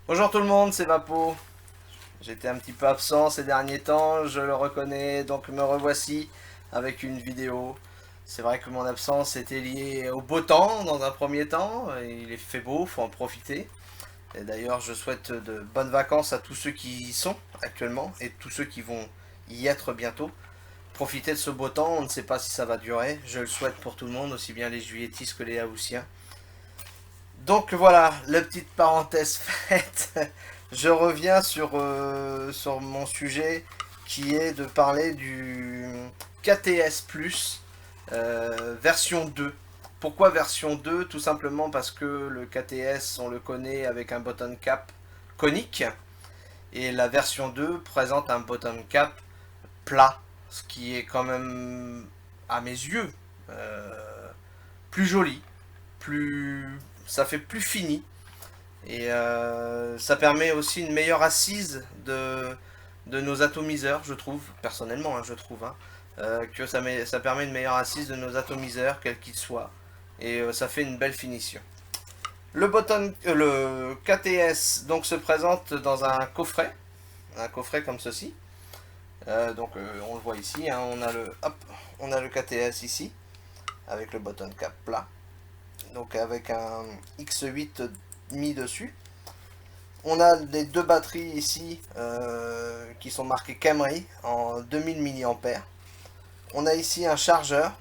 Bonjour tout le monde, c'est Vapo. J'étais un petit peu absent ces derniers temps, je le reconnais, donc me revoici avec une vidéo. C'est vrai que mon absence était liée au beau temps dans un premier temps, il est fait beau, faut en profiter. Et d'ailleurs je souhaite de bonnes vacances à tous ceux qui y sont actuellement et tous ceux qui vont y être bientôt. Profitez de ce beau temps, on ne sait pas si ça va durer, je le souhaite pour tout le monde, aussi bien les juilletistes que les haussiens. Donc voilà, la petite parenthèse faite, je reviens sur mon sujet qui est de parler du KTS Plus version 2. Pourquoi version 2? Tout simplement parce que le KTS, on le connaît avec un bottom cap conique et la version 2 présente un bottom cap plat, ce qui est quand même, à mes yeux, plus joli, plus ça fait plus fini. Et ça permet aussi une meilleure assise de nos atomiseurs, je trouve, personnellement, hein, je trouve, hein, que ça permet une meilleure assise de nos atomiseurs, quels qu'ils soient, et ça fait une belle finition. Le KTS donc se présente dans un coffret comme ceci. On le voit ici, hein, on a le KTS ici, avec le button cap plat, donc avec un X8 mis dessus. On a les deux batteries ici qui sont marquées Camry en 2000 mAh. On a ici un chargeur.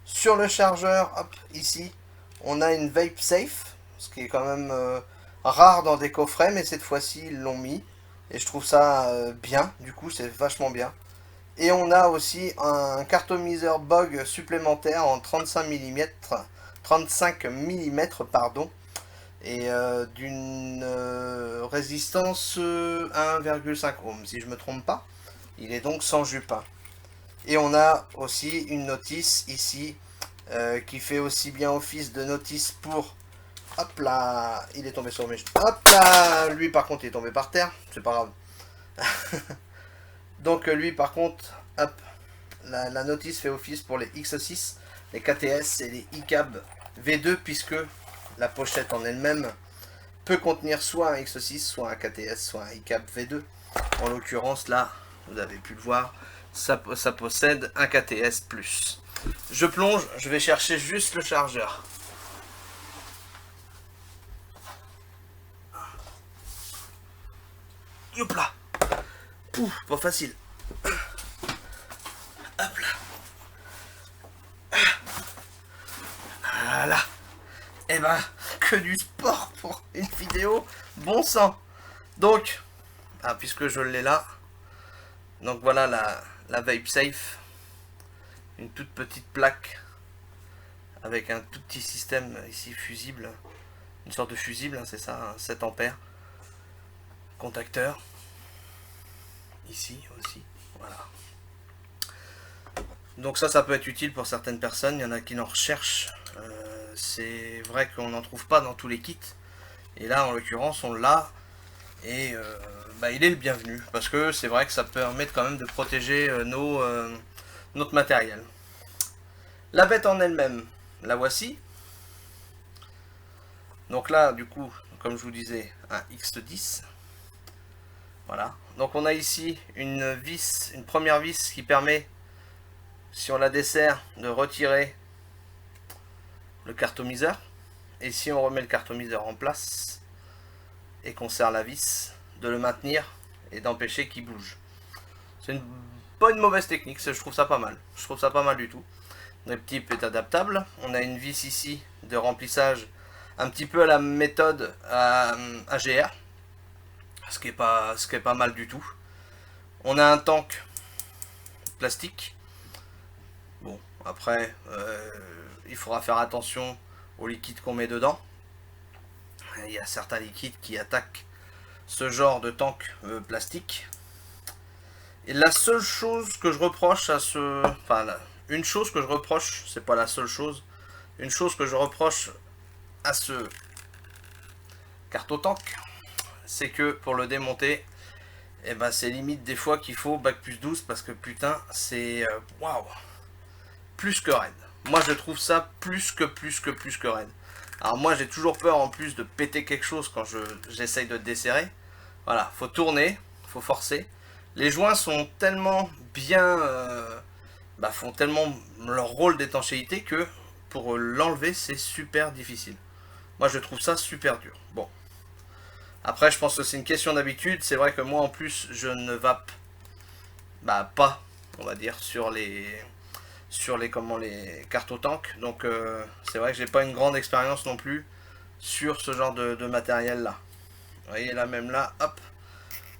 Sur le chargeur, hop, ici, on a une Vape Safe, ce qui est quand même rare dans des coffrets, mais cette fois-ci ils l'ont mis. Et je trouve ça bien, du coup c'est vachement bien. Et on a aussi un cartomiseur BOG supplémentaire en 35 mm, pardon, et d'une résistance 1,5 ohm si je me trompe pas. Il est donc sans jupin. Et on a aussi une notice ici qui fait aussi bien office de notice pour... Hop là, il est tombé sur mes... Hop là, lui par contre il est tombé par terre, c'est pas grave. Donc lui par contre, hop, la notice fait office pour les X6, les KTS et les ICAB V2 puisque la pochette en elle-même peut contenir soit un X6, soit un KTS, soit un ICAP V2. En l'occurrence, là, vous avez pu le voir, ça possède un KTS+. Je plonge, je vais chercher juste le chargeur. Hop là. Pouf, pas facile. Hop là. Voilà. Et ben, que du sport pour une vidéo. Bon sang. Donc, puisque je l'ai là, donc voilà la Vape Safe, une toute petite plaque avec un tout petit système ici fusible, une sorte de fusible, hein, c'est ça, 7 ampères, contacteur, ici aussi, voilà. Donc ça peut être utile pour certaines personnes, il y en a qui en recherchent, c'est vrai qu'on n'en trouve pas dans tous les kits, et là en l'occurrence on l'a, et il est le bienvenu, parce que c'est vrai que ça permet quand même de protéger notre matériel. La bête en elle-même, la voici. Donc là, du coup, comme je vous disais, un X10. Voilà. Donc on a ici une vis, une première vis qui permet, si on la dessert, de retirer le cartomiseur. Et si on remet le cartomiseur en place et qu'on serre la vis, de le maintenir et d'empêcher qu'il bouge. C'est pas une mauvaise technique, je trouve ça pas mal. Je trouve ça pas mal du tout. Le type est adaptable. On a une vis ici de remplissage un petit peu à la méthode AGR, ce qui est pas mal du tout. On a un tank plastique. Bon, après, il faudra faire attention aux liquides qu'on met dedans. Il y a certains liquides qui attaquent ce genre de tank plastique. Et la seule chose que je reproche à ce... Enfin, une chose que je reproche, c'est pas la seule chose, une chose que je reproche à ce carto-tank, c'est que pour le démonter, et ben c'est limite des fois qu'il faut bac plus 12 parce que putain, c'est... Waouh, plus que raide. Moi je trouve ça plus que raide. Alors moi j'ai toujours peur en plus de péter quelque chose quand j'essaye de desserrer. Voilà, faut tourner, faut forcer. Les joints sont tellement bien, font tellement leur rôle d'étanchéité que pour l'enlever c'est super difficile. Moi je trouve ça super dur. Bon, après je pense que c'est une question d'habitude. C'est vrai que moi en plus je ne vape pas, on va dire, sur les cartes au tank. Donc c'est vrai que j'ai pas une grande expérience non plus sur ce genre de matériel là. Vous voyez là, même là, hop,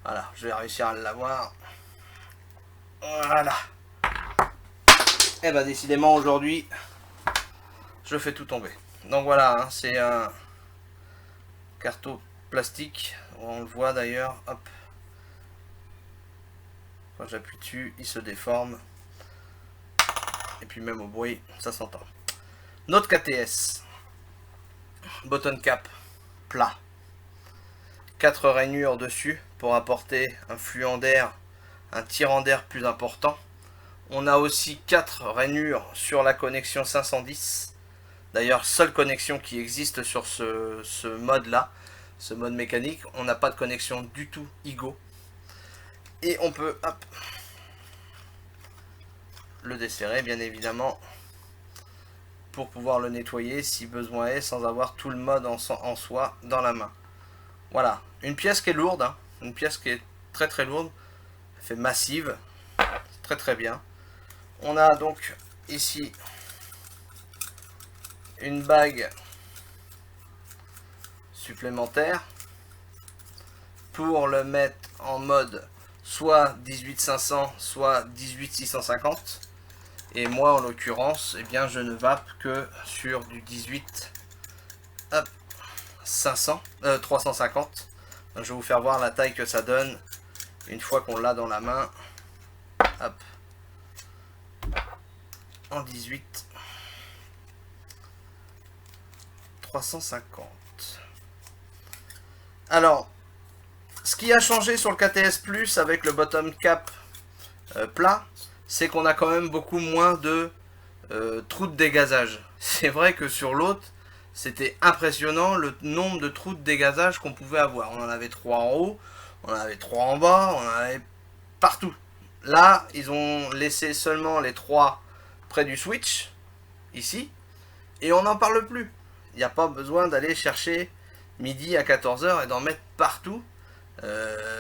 voilà, je vais réussir à l'avoir. Voilà. Et bah décidément aujourd'hui je fais tout tomber. Donc voilà, hein, c'est un carton plastique, on le voit d'ailleurs, hop, quand j'appuie dessus il se déforme. Et puis même au bruit, ça s'entend. Notre KTS. Button cap plat. 4 rainures dessus pour apporter un fluent d'air, un tirant d'air plus important. On a aussi 4 rainures sur la connexion 510. D'ailleurs, seule connexion qui existe sur ce mode là, ce mode mécanique. On n'a pas de connexion du tout IGO. Et on peut, hop, le desserrer bien évidemment pour pouvoir le nettoyer si besoin est sans avoir tout le mode en soi dans la main. Voilà, une pièce qui est lourde, hein, une pièce qui est très très lourde, elle fait massive, très très bien. On a donc ici une bague supplémentaire pour le mettre en mode soit 18500 soit 18650. Et moi en l'occurrence, eh bien je ne vape que sur du 18 hop, 350. Donc, je vais vous faire voir la taille que ça donne une fois qu'on l'a dans la main. Hop. En 18 350. Alors, ce qui a changé sur le KTS Plus avec le bottom cap plat, c'est qu'on a quand même beaucoup moins de trous de dégazage. C'est vrai que sur l'autre, c'était impressionnant le nombre de trous de dégazage qu'on pouvait avoir. On en avait 3 en haut, on en avait 3 en bas, on en avait partout. Là, ils ont laissé seulement les 3 près du switch, ici, et on n'en parle plus. Il n'y a pas besoin d'aller chercher midi à 14 h et d'en mettre partout.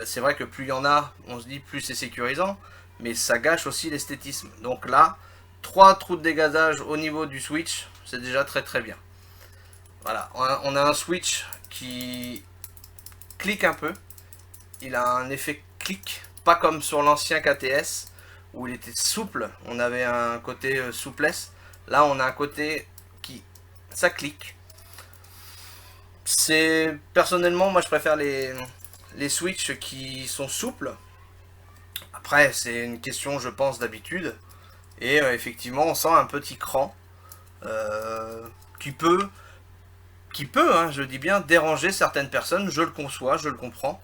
C'est vrai que plus il y en a, on se dit plus c'est sécurisant, mais ça gâche aussi l'esthétisme. Donc là, 3 trous de dégazage au niveau du switch, c'est déjà très très bien. Voilà, on a un switch qui clique un peu. Il a un effet clic, pas comme sur l'ancien KTS où il était souple. On avait un côté souplesse. Là, on a un côté qui, ça clique. C'est personnellement, moi je préfère les switches qui sont souples. Après, c'est une question, je pense, d'habitude. Et effectivement, on sent un petit cran qui peut, hein, je dis bien, déranger certaines personnes. Je le conçois, je le comprends.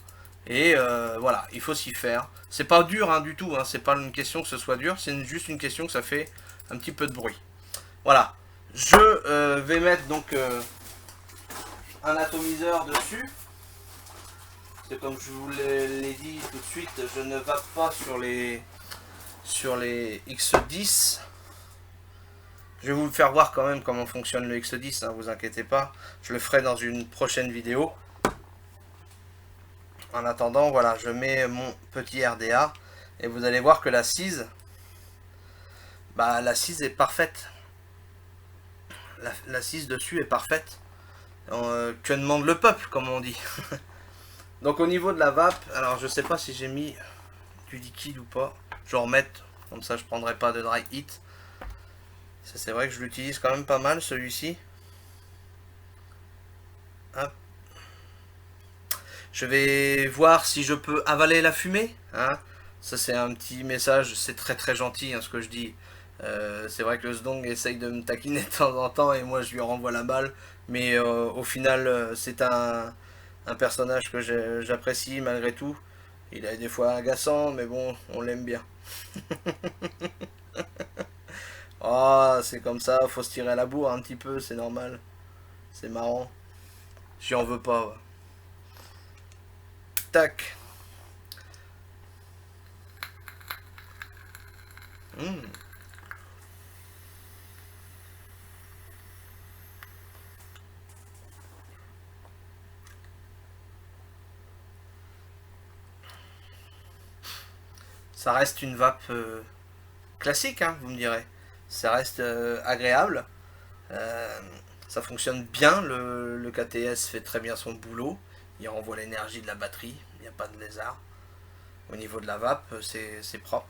Et voilà, il faut s'y faire. C'est pas dur hein, du tout, hein, c'est pas une question que ce soit dur, c'est juste une question que ça fait un petit peu de bruit. Voilà, je vais mettre donc un atomiseur dessus. C'est comme je vous l'ai dit tout de suite, je ne vape pas sur les X10. Je vais vous faire voir quand même comment fonctionne le X10, hein, vous inquiétez pas. Je le ferai dans une prochaine vidéo. En attendant, voilà, je mets mon petit RDA et vous allez voir que l'assise, l'assise est parfaite. L'assise dessus est parfaite. Que demande le peuple, comme on dit. Donc au niveau de la vape, alors je sais pas si j'ai mis du liquide ou pas. Je vais en remettre, comme ça je prendrai pas de dry heat. C'est vrai que je l'utilise quand même pas mal celui-ci. Hop. Je vais voir si je peux avaler la fumée. Hein. Ça c'est un petit message, c'est très très gentil hein, ce que je dis. C'est vrai que le Zdong essaye de me taquiner de temps en temps et moi je lui renvoie la balle. Mais au final c'est un personnage que j'apprécie malgré tout. Il est des fois agaçant mais bon on l'aime bien. Oh c'est comme ça, faut se tirer à la bourre un petit peu, c'est normal. C'est marrant. J'y en veux pas. Ouais. Tac. Mmh. Ça reste une vape classique, hein, vous me direz. Ça reste agréable. Euh, Ça fonctionne bien. Le KTS fait très bien son boulot. Il renvoie l'énergie de la batterie. Il n'y a pas de lézard. Au niveau de la vape, c'est propre.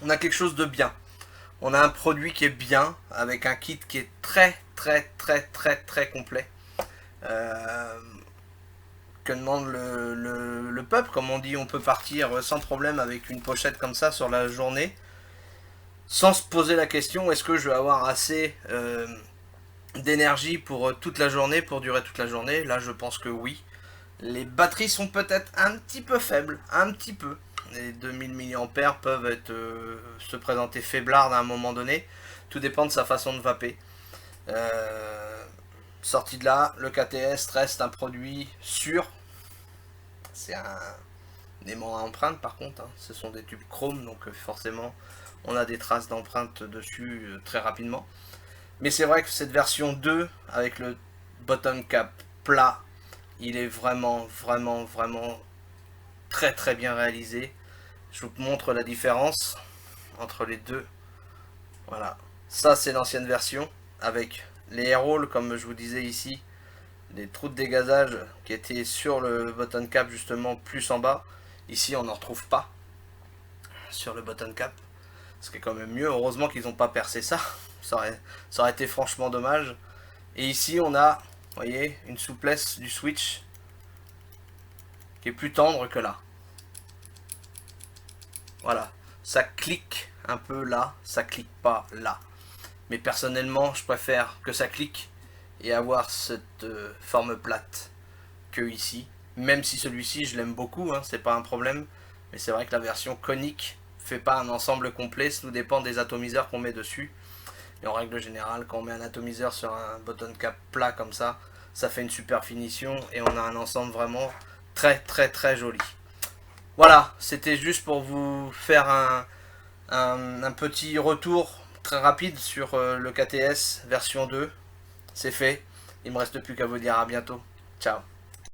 On a quelque chose de bien. On a un produit qui est bien, avec un kit qui est très très très très très complet. Euh, que demande le peuple, comme on dit, on peut partir sans problème avec une pochette comme ça sur la journée, sans se poser la question est-ce que je vais avoir assez d'énergie pour toute la journée, pour durer toute la journée. Là je pense que oui. Les batteries sont peut-être un petit peu faibles, un petit peu. Les 2000 mAh peuvent être, se présenter faiblards à un moment donné. Tout dépend de sa façon de vaper. Sorti de là, le KTS reste un produit sûr. C'est un aimant à empreinte par contre. Hein. Ce sont des tubes chrome, donc forcément on a des traces d'empreinte dessus très rapidement. Mais c'est vrai que cette version 2, avec le bottom cap plat, il est vraiment, vraiment, vraiment très très bien réalisé. Je vous montre la différence entre les deux. Voilà. Ça c'est l'ancienne version, avec les air rolls comme je vous disais ici, les trous de dégazage qui étaient sur le button cap justement plus en bas. Ici on n'en retrouve pas sur le button cap, ce qui est quand même mieux. Heureusement qu'ils n'ont pas percé ça. Ça aurait été franchement dommage. Et ici on a, vous voyez, une souplesse du switch qui est plus tendre que là. Voilà, ça clique un peu là, ça clique pas là. Mais personnellement, je préfère que ça clique et avoir cette forme plate que ici. Même si celui-ci, je l'aime beaucoup, hein, c'est pas un problème. Mais c'est vrai que la version conique fait pas un ensemble complet, ça tout dépend des atomiseurs qu'on met dessus. Et en règle générale, quand on met un atomiseur sur un button cap plat comme ça fait une super finition et on a un ensemble vraiment très très très joli. Voilà, c'était juste pour vous faire un petit retour très rapide sur le KTS version 2. C'est fait. Il me reste plus qu'à vous dire à bientôt. Ciao.